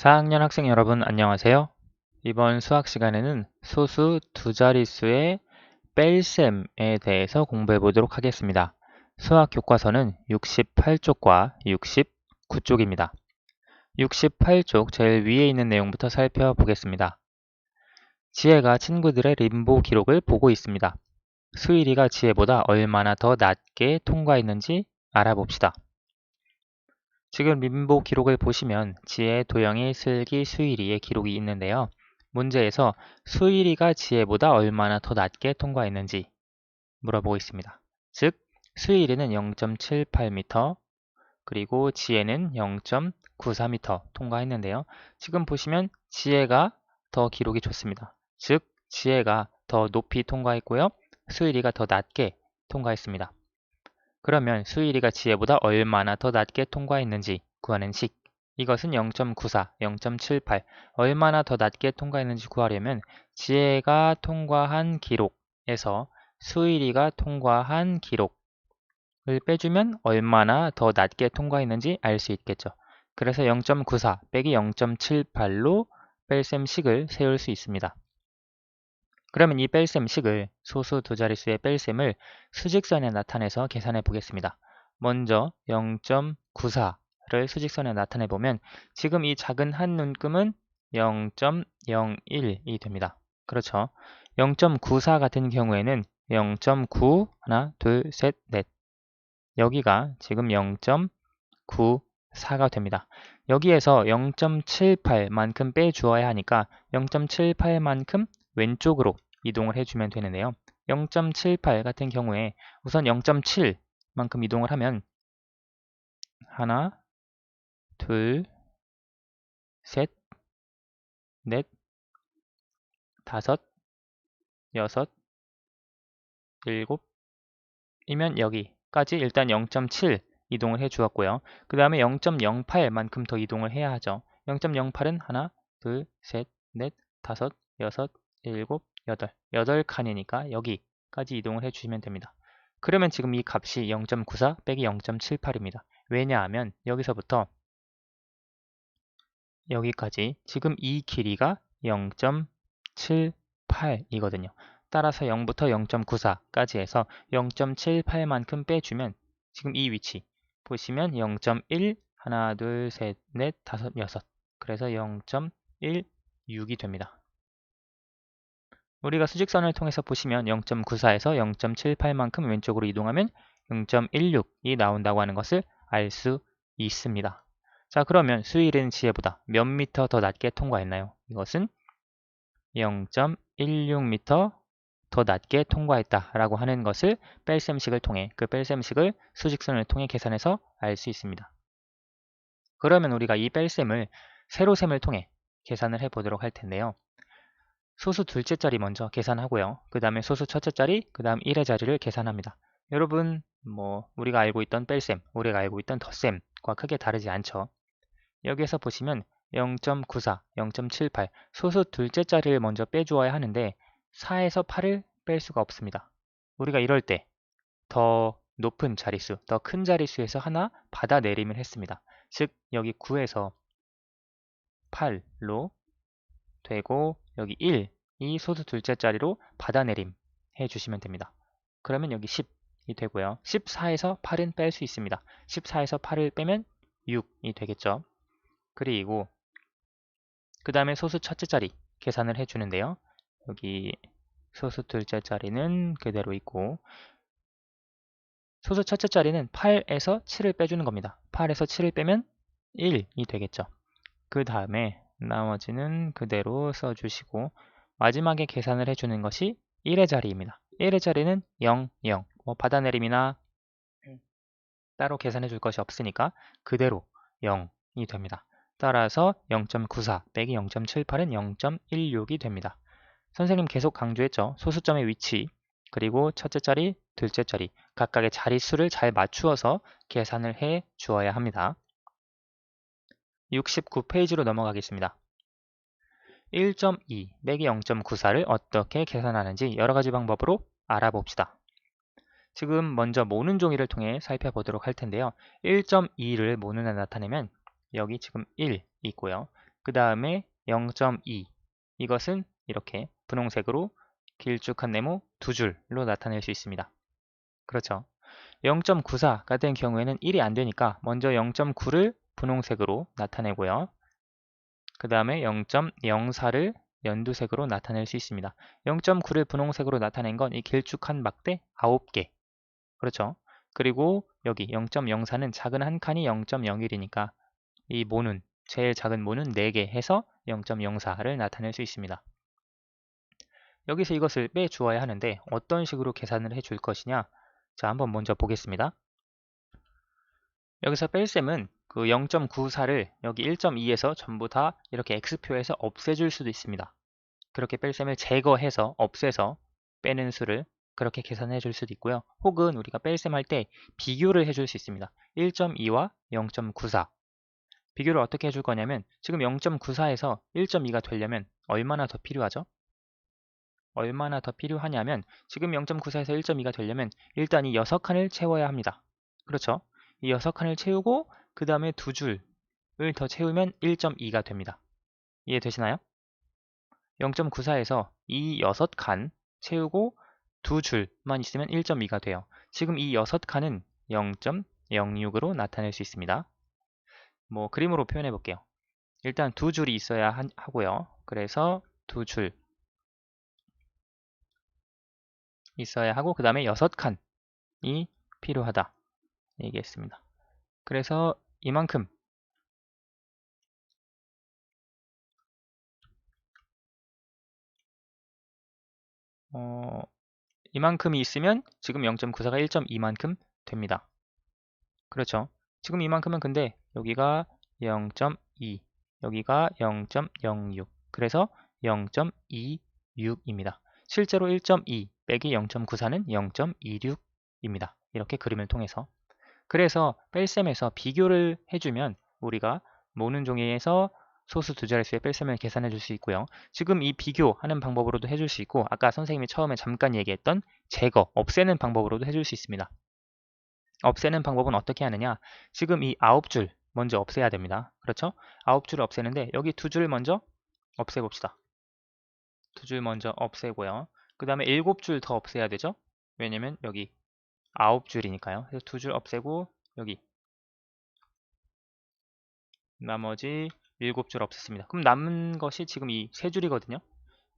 4학년 학생 여러분 안녕하세요. 이번 수학 시간에는 소수 두 자릿수의 뺄셈에 대해서 공부해 보도록 하겠습니다. 수학 교과서는 68쪽과 69쪽입니다. 68쪽 제일 위에 있는 내용부터 살펴보겠습니다. 지혜가 친구들의 림보 기록을 보고 있습니다. 수일이가 지혜보다 얼마나 더 낮게 통과했는지 알아봅시다. 지금 림보 기록을 보시면 지혜, 도영이, 슬기, 수일이의 기록이 있는데요. 문제에서 수일이가 지혜보다 얼마나 더 낮게 통과했는지 물어보고 있습니다. 즉, 수일이는 0.78m, 그리고 지혜는 0.94m 통과했는데요. 지금 보시면 지혜가 더 기록이 좋습니다. 즉, 지혜가 더 높이 통과했고요. 수일이가 더 낮게 통과했습니다. 그러면 수일이가 지혜보다 얼마나 더 낮게 통과했는지 구하는 식. 이것은 0.94, 0.78 얼마나 더 낮게 통과했는지 구하려면 지혜가 통과한 기록에서 수일이가 통과한 기록을 빼주면 얼마나 더 낮게 통과했는지 알 수 있겠죠. 그래서 0.94 빼기 0.78로 뺄셈식을 세울 수 있습니다. 그러면 이 뺄셈식을 소수 두 자릿수의 뺄셈을 수직선에 나타내서 계산해 보겠습니다. 먼저 0.94를 수직선에 나타내 보면 지금 이 작은 한 눈금은 0.01이 됩니다. 그렇죠. 0.94 같은 경우에는 0.9 하나, 둘, 셋, 넷 여기가 지금 0.94가 됩니다. 여기에서 0.78만큼 빼주어야 하니까 0.78만큼 왼쪽으로 이동을 해주면 되는데요. 0.78 같은 경우에 우선 0.7만큼 이동을 하면 하나, 둘, 셋, 넷, 다섯, 여섯, 일곱 이면 여기까지 일단 0.7 이동을 해 주었고요. 그 다음에 0.08만큼 더 이동을 해야 하죠. 0.08은 하나, 둘, 셋, 넷, 다섯, 여섯, 일곱, 여덟 칸이니까 여기까지 이동을 해주시면 됩니다. 그러면 지금 이 값이 0.94 빼기 0.78입니다. 왜냐하면 여기서부터 여기까지 지금 이 길이가 0.78이거든요. 따라서 0부터 0.94까지 해서 0.78만큼 빼주면 지금 이 위치 보시면 0.1 하나, 둘, 셋, 넷, 다섯, 여섯 그래서 0.16이 됩니다. 우리가 수직선을 통해서 보시면 0.94에서 0.78만큼 왼쪽으로 이동하면 0.16이 나온다고 하는 것을 알 수 있습니다. 자, 그러면 수일이는 지혜보다 몇 미터 더 낮게 통과했나요? 이것은 0.16m 더 낮게 통과했다라고 하는 것을 뺄셈식을 통해 그 뺄셈식을 수직선을 통해 계산해서 알 수 있습니다. 그러면 우리가 이 뺄셈을 세로셈을 통해 계산을 해보도록 할 텐데요. 소수 둘째 자리 먼저 계산하고요. 그 다음에 소수 첫째 자리, 그 다음 1의 자리를 계산합니다. 여러분, 우리가 알고 있던 뺄셈, 우리가 알고 있던 덧셈과 크게 다르지 않죠. 여기에서 보시면 0.94, 0.78 소수 둘째 자리를 먼저 빼주어야 하는데 4에서 8을 뺄 수가 없습니다. 우리가 이럴 때 더 높은 자릿수, 더 큰 자릿수에서 하나 받아내림을 했습니다. 즉 여기 9에서 8로 되고 여기 1, 이 소수 둘째 자리로 받아내림 해주시면 됩니다. 그러면 여기 10이 되고요. 14에서 8은 뺄 수 있습니다. 14에서 8을 빼면 6이 되겠죠. 그리고 그 다음에 소수 첫째 자리 계산을 해주는데요. 여기 소수 둘째 자리는 그대로 있고 소수 첫째 자리는 8에서 7을 빼주는 겁니다. 8에서 7을 빼면 1이 되겠죠. 그 다음에 나머지는 그대로 써주시고 마지막에 계산을 해주는 것이 1의 자리입니다. 1의 자리는 0, 0 받아내림이나 따로 계산해 줄 것이 없으니까 그대로 0이 됩니다. 따라서 0.94 빼기 0.78은 0.16이 됩니다. 선생님 계속 강조했죠. 소수점의 위치, 그리고 첫째 자리, 둘째 자리 각각의 자릿수를 잘 맞추어서 계산을 해 주어야 합니다. 69페이지로 넘어가겠습니다. 1.2 빼기 0.94를 어떻게 계산하는지 여러 가지 방법으로 알아봅시다. 지금 먼저 모는 종이를 통해 살펴보도록 할 텐데요. 1.2를 모눈에 나타내면 여기 지금 1 있고요. 그 다음에 0.2 이것은 이렇게 분홍색으로 길쭉한 네모 두 줄로 나타낼 수 있습니다. 그렇죠. 0.94 같은 경우에는 1이 안 되니까 먼저 0.9를 분홍색으로 나타내고요. 그 다음에 0.04를 연두색으로 나타낼 수 있습니다. 0.9를 분홍색으로 나타낸 건 이 길쭉한 막대 9개. 그렇죠. 그리고 여기 0.04는 작은 한 칸이 0.01이니까 이 모는 제일 작은 모는 4개 해서 0.04를 나타낼 수 있습니다. 여기서 이것을 빼주어야 하는데 어떤 식으로 계산을 해줄 것이냐? 자, 한번 먼저 보겠습니다. 여기서 뺄셈은 그 0.94를 여기 1.2에서 전부 다 이렇게 X표에서 없애줄 수도 있습니다. 그렇게 뺄셈을 제거해서 없애서 빼는 수를 그렇게 계산해 줄 수도 있고요. 혹은 우리가 뺄셈할 때 비교를 해줄 수 있습니다. 1.2와 0.94 비교를 어떻게 해줄 거냐면 지금 0.94에서 1.2가 되려면 얼마나 더 필요하죠? 얼마나 더 필요하냐면 지금 0.94에서 1.2가 되려면 일단 이 6칸을 채워야 합니다. 그렇죠? 이 6칸을 채우고 그 다음에 두 줄을 더 채우면 1.2가 됩니다. 이해되시나요? 0.94에서 이 6칸 채우고 두 줄만 있으면 1.2가 돼요. 지금 이 6칸은 0.06으로 나타낼 수 있습니다. 뭐 그림으로 표현해 볼게요. 일단 두 줄이 있어야 하고요. 그래서 두 줄 있어야 하고 그 다음에 6칸이 필요하다 얘기했습니다. 그래서 이만큼 이만큼이 있으면 지금 0.94가 1.2만큼 됩니다. 그렇죠. 지금 이만큼은 근데 여기가 0.2 여기가 0.06 그래서 0.26입니다. 실제로 1.2 빼기 0.94는 0.26입니다. 이렇게 그림을 통해서 그래서 뺄셈에서 비교를 해주면 우리가 모는 종이에서 소수 두 자릿수의 뺄셈을 계산해 줄 수 있고요. 지금 이 비교하는 방법으로도 해줄 수 있고 아까 선생님이 처음에 잠깐 얘기했던 제거, 없애는 방법으로도 해줄 수 있습니다. 없애는 방법은 어떻게 하느냐? 지금 이 9줄 먼저 없애야 됩니다. 그렇죠? 9줄을 없애는데 여기 두 줄 먼저 없애봅시다. 두 줄 먼저 없애고요. 그 다음에 7줄 더 없애야 되죠? 왜냐면 여기 9줄이니까요. 그래서 두 줄 없애고 여기 나머지 7줄 없앴습니다. 그럼 남은 것이 지금 이 세 줄이거든요.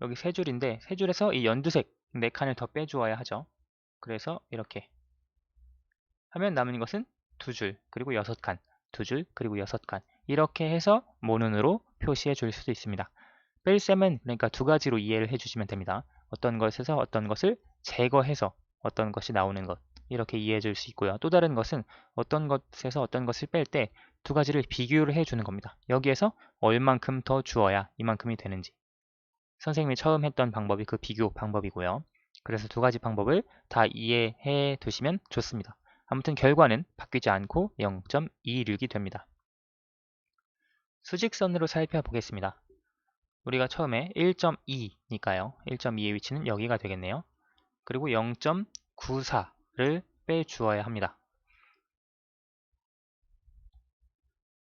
여기 세 줄인데 세 줄에서 이 연두색 4칸을 더 빼주어야 하죠. 그래서 이렇게 하면 남은 것은 두 줄 그리고 6칸 두 줄 그리고 6칸 이렇게 해서 모눈으로 표시해 줄 수도 있습니다. 뺄셈은 그러니까 두 가지로 이해를 해주시면 됩니다. 어떤 것에서 어떤 것을 제거해서 어떤 것이 나오는 것 이렇게 이해해 줄 수 있고요. 또 다른 것은 어떤 것에서 어떤 것을 뺄 때 두 가지를 비교를 해주는 겁니다. 여기에서 얼만큼 더 주어야 이만큼이 되는지 선생님이 처음 했던 방법이 그 비교 방법이고요. 그래서 두 가지 방법을 다 이해해 두시면 좋습니다. 아무튼 결과는 바뀌지 않고 0.26이 됩니다. 수직선으로 살펴보겠습니다. 우리가 처음에 1.2니까요. 1.2의 위치는 여기가 되겠네요. 그리고 0.94를 빼주어야 합니다.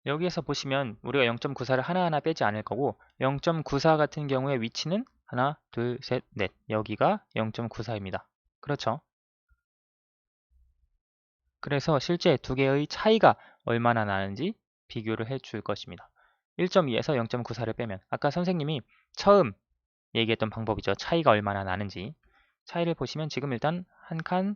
여기에서 보시면 우리가 0.94를 하나하나 빼지 않을 거고 0.94 같은 경우에 위치는 하나, 둘, 셋, 넷 여기가 0.94입니다. 그렇죠? 그래서 실제 두 개의 차이가 얼마나 나는지 비교를 해 줄 것입니다. 1.2에서 0.94를 빼면 아까 선생님이 처음 얘기했던 방법이죠. 차이가 얼마나 나는지 차이를 보시면 지금 일단 한 칸,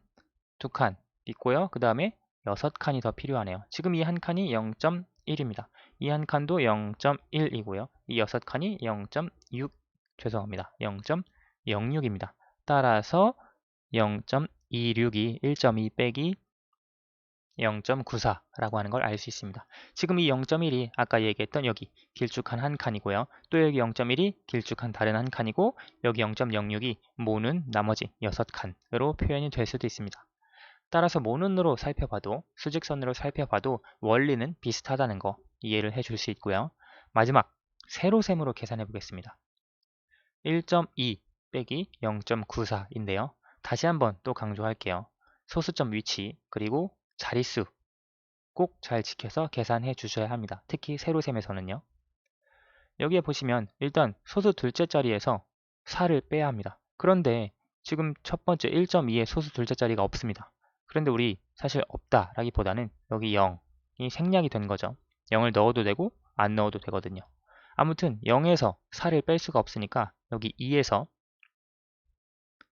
두 칸 있고요. 그 다음에 6칸이 더 필요하네요. 지금 이 한 칸이 0.1입니다. 이 한 칸도 0.1이고요. 이 6칸이 0.6 죄송합니다. 0.06입니다. 따라서 0.26이 1.2 빼기 0.94라고 하는 걸 알 수 있습니다. 지금 이 0.1이 아까 얘기했던 여기 길쭉한 한 칸이고요. 또 여기 0.1이 길쭉한 다른 한 칸이고 여기 0.06이 모는 나머지 6칸으로 표현이 될 수도 있습니다. 따라서 모눈으로 살펴봐도 수직선으로 살펴봐도 원리는 비슷하다는 거 이해를 해줄 수 있고요. 마지막 세로셈으로 계산해 보겠습니다. 1.2 빼기 0.94인데요. 다시 한번 또 강조할게요. 소수점 위치 그리고 자릿수 꼭 잘 지켜서 계산해 주셔야 합니다. 특히 세로셈에서는요. 여기에 보시면 일단 소수 둘째 자리에서 4를 빼야 합니다. 그런데 지금 첫 번째 1.2에 소수 둘째 자리가 없습니다. 그런데 우리 사실 없다라기보다는 여기 0이 생략이 된 거죠. 0을 넣어도 되고 안 넣어도 되거든요. 아무튼 0에서 4를 뺄 수가 없으니까 여기 2에서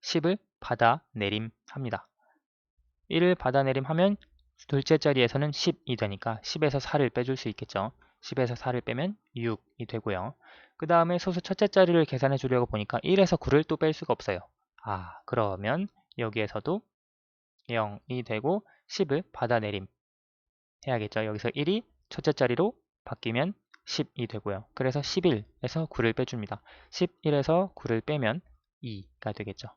10을 받아내림 합니다. 1을 받아내림 하면 둘째 자리에서는 10이 되니까 10에서 4를 빼줄 수 있겠죠. 10에서 4를 빼면 6이 되고요. 그 다음에 소수 첫째 자리를 계산해 주려고 보니까 1에서 9를 또 뺄 수가 없어요. 그러면 여기에서도 0이 되고 10을 받아내림 해야겠죠. 여기서 1이 첫째 자리로 바뀌면 10이 되고요. 그래서 11에서 9를 빼줍니다. 11에서 9를 빼면 2가 되겠죠.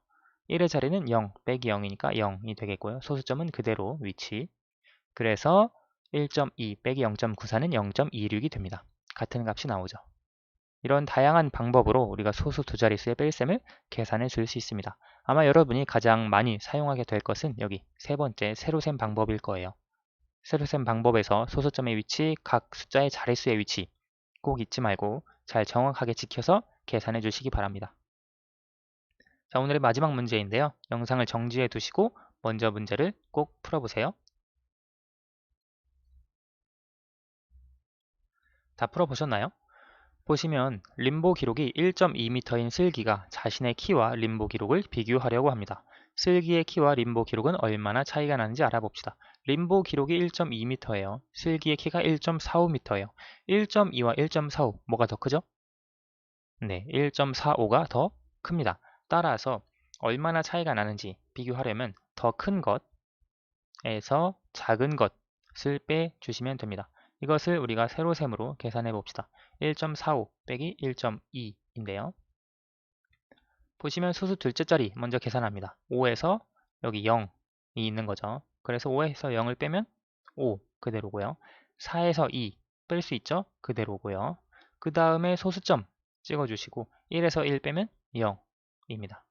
1의 자리는 0 빼기 0이니까 0이 되겠고요. 소수점은 그대로 위치. 그래서 1.2 빼기 0.94는 0.26이 됩니다. 같은 값이 나오죠. 이런 다양한 방법으로 우리가 소수 두 자릿수의 뺄셈을 계산해 줄 수 있습니다. 아마 여러분이 가장 많이 사용하게 될 것은 여기 세 번째 세로셈 방법일 거예요. 세로셈 방법에서 소수점의 위치, 각 숫자의 자릿수의 위치 꼭 잊지 말고 잘 정확하게 지켜서 계산해 주시기 바랍니다. 자, 오늘의 마지막 문제인데요. 영상을 정지해 두시고 먼저 문제를 꼭 풀어보세요. 다 풀어보셨나요? 보시면 림보 기록이 1.2m인 슬기가 자신의 키와 림보 기록을 비교하려고 합니다. 슬기의 키와 림보 기록은 얼마나 차이가 나는지 알아봅시다. 림보 기록이 1.2m예요. 슬기의 키가 1.45m예요. 1.2와 1.45 뭐가 더 크죠? 네, 1.45가 더 큽니다. 따라서 얼마나 차이가 나는지 비교하려면 더 큰 것에서 작은 것을 빼주시면 됩니다. 이것을 우리가 세로셈으로 계산해 봅시다. 1.45 빼기 1.2인데요. 보시면 소수 둘째 자리 먼저 계산합니다. 5에서 여기 0이 있는 거죠. 그래서 5에서 0을 빼면 5 그대로고요. 4에서 2 뺄 수 있죠? 그대로고요. 그 다음에 소수점 찍어주시고 1에서 1 빼면 0입니다.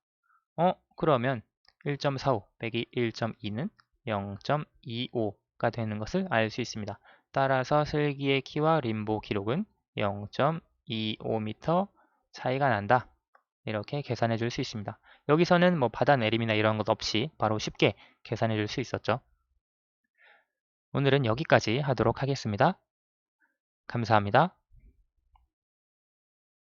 그러면 1.45 빼기 1.2는 0.25가 되는 것을 알 수 있습니다. 따라서 슬기의 키와 림보 기록은 0.25m 차이가 난다. 이렇게 계산해 줄 수 있습니다. 여기서는 뭐 받아내림이나 이런 것 없이 바로 쉽게 계산해 줄 수 있었죠. 오늘은 여기까지 하도록 하겠습니다. 감사합니다.